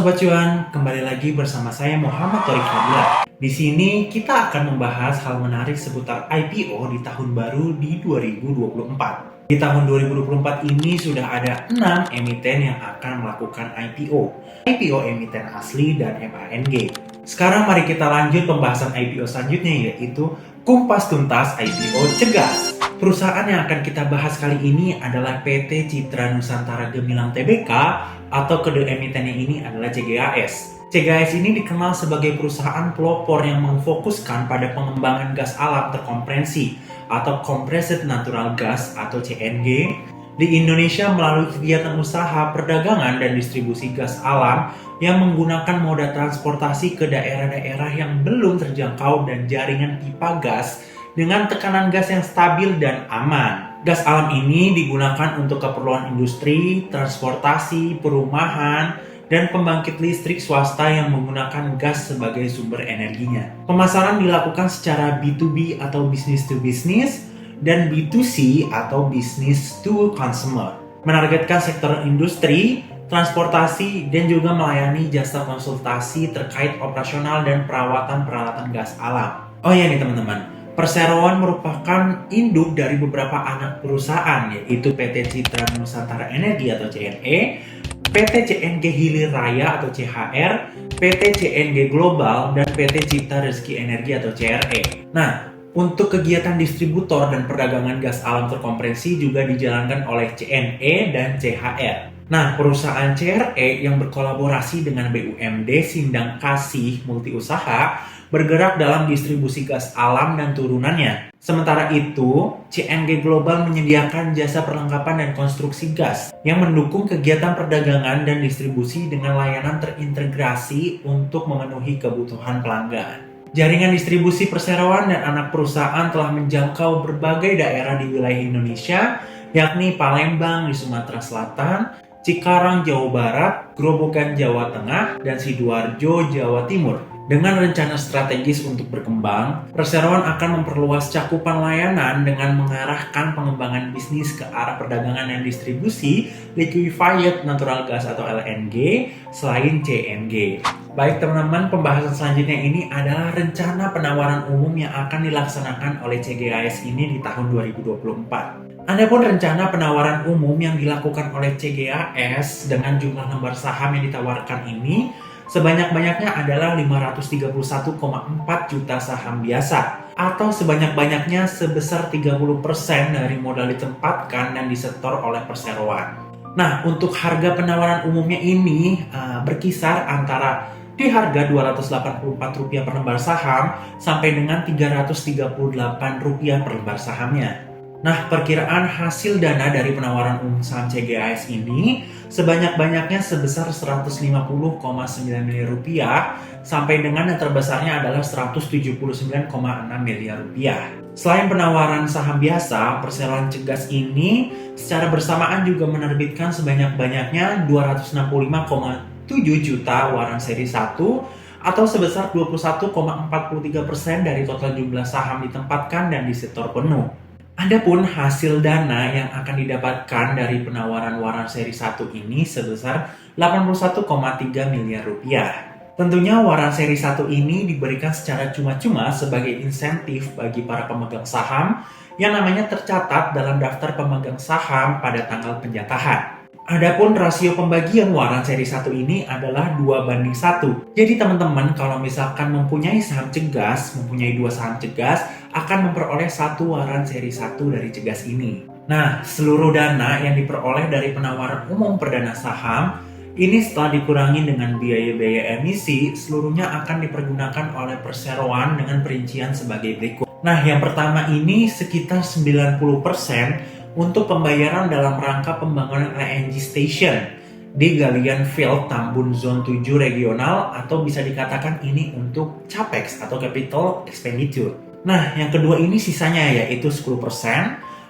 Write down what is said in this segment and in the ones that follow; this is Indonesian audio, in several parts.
Sobat Cuan, kembali lagi bersama saya Muhammad Torik Fadila. Di sini kita akan membahas hal menarik seputar IPO di tahun baru di 2024. Di tahun 2024 ini sudah ada 6 emiten yang akan melakukan IPO. IPO emiten asli dan MANG. Sekarang mari kita lanjut pembahasan IPO selanjutnya, yaitu Kumpas Tuntas IPO Cegas. Perusahaan yang akan kita bahas kali ini adalah PT Citra Nusantara Gemilang Tbk atau kode emitennya ini adalah CGAS. CGAS ini dikenal sebagai perusahaan pelopor yang memfokuskan pada pengembangan gas alam terkompresi atau Compressed Natural Gas atau CNG di Indonesia melalui kegiatan usaha perdagangan dan distribusi gas alam yang menggunakan moda transportasi ke daerah-daerah yang belum terjangkau dan jaringan pipa gas dengan tekanan gas yang stabil dan aman. Gas alam ini digunakan untuk keperluan industri, transportasi, perumahan, dan pembangkit listrik swasta yang menggunakan gas sebagai sumber energinya. Pemasaran dilakukan secara B2B atau business to business dan B2C atau business to consumer. Menargetkan sektor industri, transportasi, dan juga melayani jasa konsultasi terkait operasional dan perawatan peralatan gas alam. Oh iya nih teman-teman, Perseroan merupakan induk dari beberapa anak perusahaan, yaitu PT Citra Nusantara Energi atau CNE, PT CNG Hilir Raya atau CHR, PT CNG Global, dan PT Cipta Rezeki Energi atau CRE. Nah, untuk kegiatan distributor dan perdagangan gas alam terkompresi juga dijalankan oleh CNE dan CHR. Nah, perusahaan CRE yang berkolaborasi dengan BUMD Sindang Kasih Multiusaha bergerak dalam distribusi gas alam dan turunannya. Sementara itu, CNG Global menyediakan jasa perlengkapan dan konstruksi gas yang mendukung kegiatan perdagangan dan distribusi dengan layanan terintegrasi untuk memenuhi kebutuhan pelanggan. Jaringan distribusi perseroan dan anak perusahaan telah menjangkau berbagai daerah di wilayah Indonesia, yakni Palembang di Sumatera Selatan, Cikarang, Jawa Barat, Grobogan, Jawa Tengah, dan Sidoarjo, Jawa Timur. Dengan rencana strategis untuk berkembang, perseroan akan memperluas cakupan layanan dengan mengarahkan pengembangan bisnis ke arah perdagangan dan distribusi liquefied natural gas atau LNG selain CNG. Baik teman-teman, pembahasan selanjutnya ini adalah rencana penawaran umum yang akan dilaksanakan oleh CGAS ini di tahun 2024. Adapun rencana penawaran umum yang dilakukan oleh CGAS dengan jumlah lembar saham yang ditawarkan ini sebanyak-banyaknya adalah 531,4 juta saham biasa atau sebanyak-banyaknya sebesar 30% dari modal ditempatkan dan disetor oleh perseroan. Nah, untuk harga penawaran umumnya ini berkisar antara di harga Rp284 per lembar saham sampai dengan Rp338 per lembar sahamnya. Nah, perkiraan hasil dana dari penawaran umum saham CGAS ini sebanyak-banyaknya sebesar Rp150,9 miliar sampai dengan yang terbesarnya adalah Rp179,6 miliar. Selain penawaran saham biasa, perseroan cegas ini secara bersamaan juga menerbitkan sebanyak-banyaknya 265,7 juta waran seri 1 atau sebesar 21,43% dari total jumlah saham ditempatkan dan disetor penuh. Adapun hasil dana yang akan didapatkan dari penawaran waran seri 1 ini sebesar Rp81,3 miliar. Tentunya waran seri 1 ini diberikan secara cuma-cuma sebagai insentif bagi para pemegang saham yang namanya tercatat dalam daftar pemegang saham pada tanggal penjatahan. Adapun rasio pembagian waran seri 1 ini adalah 2:1. Jadi teman-teman kalau misalkan mempunyai saham cegas, mempunyai 2 saham cegas, akan memperoleh 1 waran seri 1 dari cegas ini. Nah, seluruh dana yang diperoleh dari penawaran umum perdana saham, ini setelah dikurangi dengan biaya-biaya emisi, seluruhnya akan dipergunakan oleh perseroan dengan perincian sebagai berikut. Nah, yang pertama ini sekitar 90% untuk pembayaran dalam rangka pembangunan LNG station di Galian Field Tambun Zone 7 regional atau bisa dikatakan ini untuk CAPEX atau Capital Expenditure. Nah, yang kedua ini sisanya yaitu 10%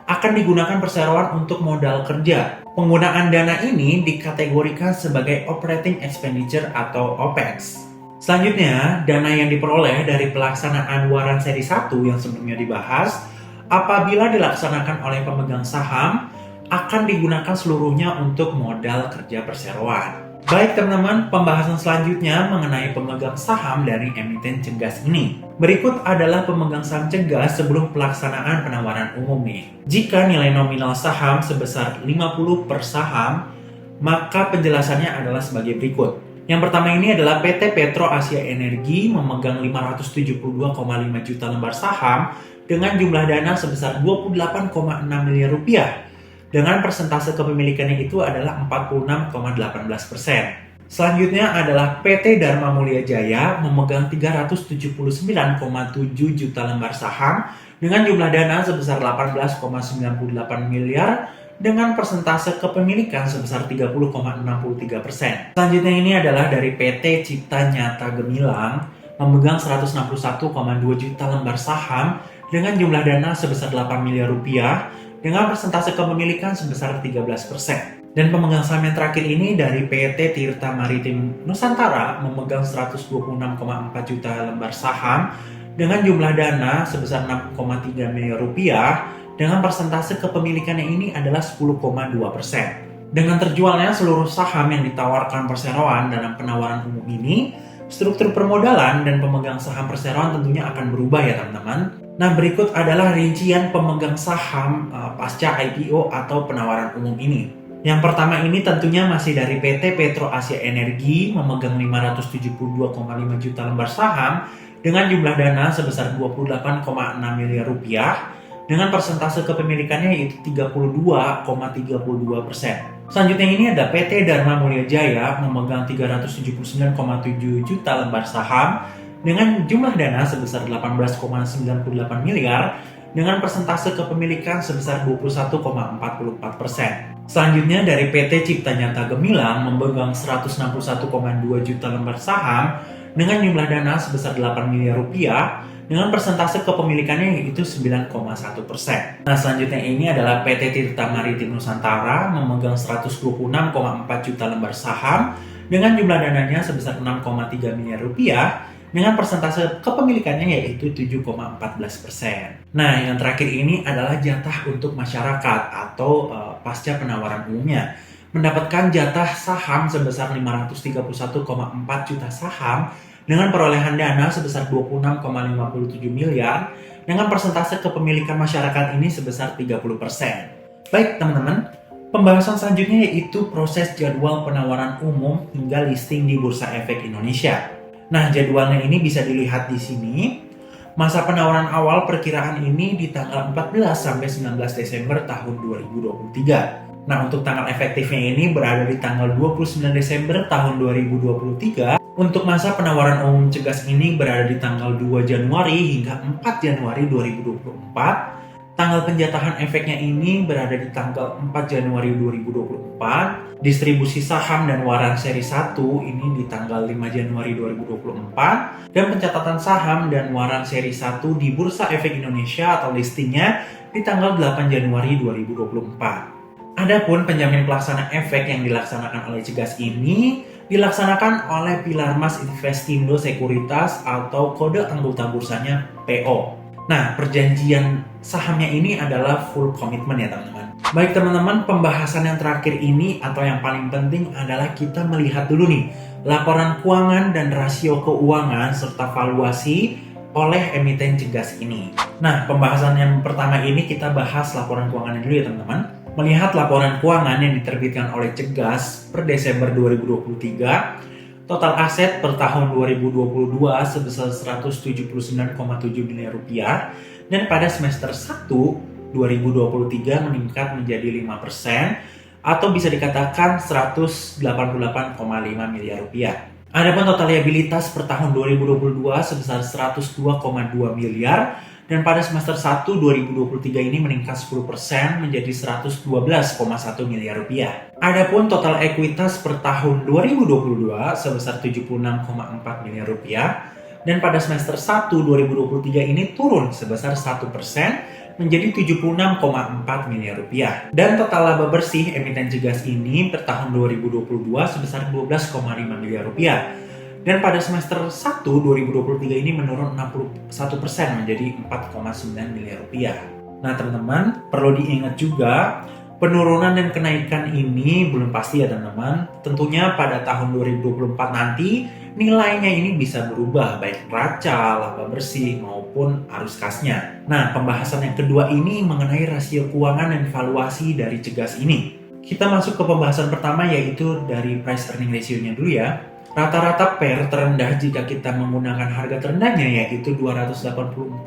akan digunakan perseroan untuk modal kerja. Penggunaan dana ini dikategorikan sebagai Operating Expenditure atau OPEX. Selanjutnya, dana yang diperoleh dari pelaksanaan waran seri 1 yang sebelumnya dibahas apabila dilaksanakan oleh pemegang saham akan digunakan seluruhnya untuk modal kerja perseroan. Baik teman-teman, pembahasan selanjutnya mengenai pemegang saham dari emiten Cegas ini. Berikut adalah pemegang saham Cegas sebelum pelaksanaan penawaran umum nih. Jika nilai nominal saham sebesar 50 per saham, maka penjelasannya adalah sebagai berikut. Yang pertama ini adalah PT Petro Asia Energi memegang 572,5 juta lembar saham dengan jumlah dana sebesar 28,6 miliar rupiah. Dengan persentase kepemilikannya itu adalah 46,18%. Selanjutnya adalah PT Dharma Mulia Jaya memegang 379,7 juta lembar saham dengan jumlah dana sebesar 18,98 miliar dengan persentase kepemilikan sebesar 30,63%. Selanjutnya ini adalah dari PT Cipta Nyata Gemilang memegang 161,2 juta lembar saham dengan jumlah dana sebesar 8 miliar rupiah dengan persentase kepemilikan sebesar 13%. Dan pemegang saham yang terakhir ini dari PT Tirta Maritim Nusantara memegang 126,4 juta lembar saham dengan jumlah dana sebesar 6,3 miliar rupiah dengan persentase kepemilikannya ini adalah 10,2%. Dengan terjualnya seluruh saham yang ditawarkan perseroan dalam penawaran umum ini, struktur permodalan dan pemegang saham perseroan tentunya akan berubah ya teman-teman. Nah, berikut adalah rincian pemegang saham pasca IPO atau penawaran umum ini. Yang pertama ini tentunya masih dari PT Petro Asia Energi memegang 572,5 juta lembar saham dengan jumlah dana sebesar 28,6 miliar rupiah dengan persentase kepemilikannya yaitu 32,32%. Selanjutnya ini ada PT Dharma Mulia Jaya memegang 379,7 juta lembar saham dengan jumlah dana sebesar 18,98 miliar dengan persentase kepemilikan sebesar 21,44%. Selanjutnya dari PT Cipta Nyata Gemilang memegang 161,2 juta lembar saham dengan jumlah dana sebesar 8 miliar rupiah dengan persentase kepemilikannya yaitu 9,1%. Nah, selanjutnya ini adalah PT Tirta Maritim Nusantara memegang 126,4 juta lembar saham dengan jumlah dananya sebesar 6,3 miliar rupiah dengan persentase kepemilikannya yaitu 7,14%. Nah, yang terakhir ini adalah jatah untuk masyarakat atau pasca penawaran umumnya. Mendapatkan jatah saham sebesar 531,4 juta saham dengan perolehan dana sebesar 26,57 miliar dengan persentase kepemilikan masyarakat ini sebesar 30%. Baik teman-teman, pembahasan selanjutnya yaitu proses jadwal penawaran umum hingga listing di Bursa Efek Indonesia. Nah, jadwalnya ini bisa dilihat di sini. Masa penawaran awal perkiraan ini di tanggal 14 sampai 19 Desember tahun 2023. Nah, untuk tanggal efektifnya ini berada di tanggal 29 Desember tahun 2023. Untuk masa penawaran umum Cegas ini berada di tanggal 2 Januari hingga 4 Januari 2024. Tanggal penjatahan efeknya ini berada di tanggal 4 Januari 2024. Distribusi saham dan waran seri 1 ini di tanggal 5 Januari 2024. Dan pencatatan saham dan waran seri 1 di Bursa Efek Indonesia atau listingnya di tanggal 8 Januari 2024. Adapun penjamin pelaksana efek yang dilaksanakan oleh Cegas ini dilaksanakan oleh Pilar Mas Investindo Sekuritas atau kode anggota bursanya PO. Nah, perjanjian sahamnya ini adalah full komitmen ya teman-teman. Baik teman-teman, pembahasan yang terakhir ini atau yang paling penting adalah kita melihat dulu nih laporan keuangan dan rasio keuangan serta valuasi oleh emiten Cegas ini. Nah, pembahasan yang pertama ini kita bahas laporan keuangannya dulu ya teman-teman. Melihat laporan keuangan yang diterbitkan oleh Cegas per Desember 2023, total aset per tahun 2022 sebesar 179,7 miliar rupiah dan pada semester 1 2023 meningkat menjadi 5% atau bisa dikatakan 188,5 miliar rupiah. Adapun total liabilitas per tahun 2022 sebesar 102,2 miliar dan pada semester 1 2023 ini meningkat 10% menjadi 112,1 miliar rupiah. Adapun total ekuitas per tahun 2022 sebesar 76,4 miliar rupiah dan pada semester 1 2023 ini turun sebesar 1% menjadi 76,4 miliar rupiah. Dan total laba bersih emiten Cegas ini per tahun 2022 sebesar 12,5 miliar rupiah. Dan pada semester 1 2023 ini menurun 61% menjadi 4,9 miliar rupiah. Nah teman-teman, perlu diingat juga Penurunan dan kenaikan ini belum pasti ya teman-teman. Tentunya pada tahun 2024 nanti nilainya ini bisa berubah baik neraca, laba bersih maupun arus kasnya. Nah, pembahasan yang kedua ini mengenai rasio keuangan dan valuasi dari Cegas ini. Kita masuk ke pembahasan pertama yaitu dari price earning ratio-nya dulu ya. Rata-rata PER terendah jika kita menggunakan harga terendahnya yaitu Rp284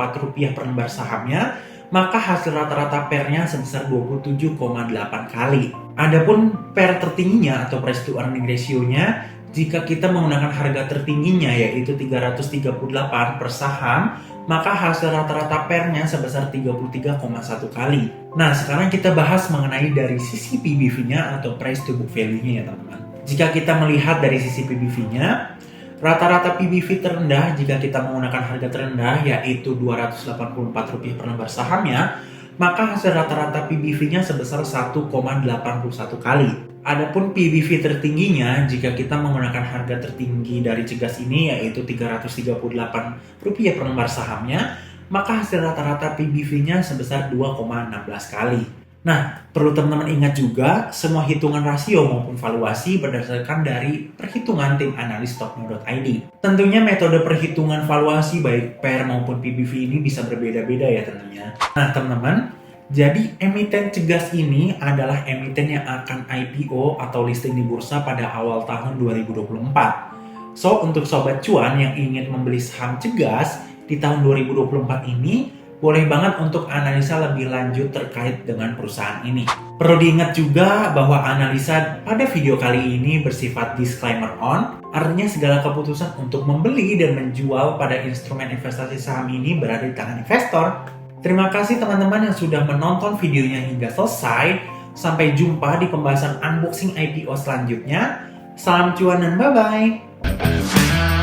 per lembar sahamnya, maka hasil rata-rata PER-nya sebesar 27,8 kali. Adapun PER tertingginya atau price to earning ratio-nya, jika kita menggunakan harga tertingginya yaitu 338 per saham, maka hasil rata-rata PER-nya sebesar 33,1 kali. Nah, sekarang kita bahas mengenai dari sisi PBV-nya atau price to book value-nya ya teman-teman. Jika kita melihat dari sisi PBV-nya, rata-rata PBV terendah jika kita menggunakan harga terendah yaitu Rp284 per lembar sahamnya, maka hasil rata-rata PBV-nya sebesar 1,81 kali. Adapun PBV tertingginya jika kita menggunakan harga tertinggi dari Cegas ini yaitu Rp338 per lembar sahamnya, maka hasil rata-rata PBV-nya sebesar 2,16 kali. Nah, perlu teman-teman ingat juga, semua hitungan rasio maupun valuasi berdasarkan dari perhitungan tim analis Stoknya.id. Tentunya metode perhitungan valuasi baik PER maupun PBV ini bisa berbeda-beda ya tentunya. Nah teman-teman, jadi emiten Cegas ini adalah emiten yang akan IPO atau listing di bursa pada awal tahun 2024. So, untuk sobat cuan yang ingin membeli saham Cegas di tahun 2024 ini, boleh banget untuk analisa lebih lanjut terkait dengan perusahaan ini. Perlu diingat juga bahwa analisa pada video kali ini bersifat disclaimer on, artinya segala keputusan untuk membeli dan menjual pada instrumen investasi saham ini berada di tangan investor. Terima kasih teman-teman yang sudah menonton videonya hingga selesai. Sampai jumpa di pembahasan unboxing IPO selanjutnya. Salam cuan dan bye-bye!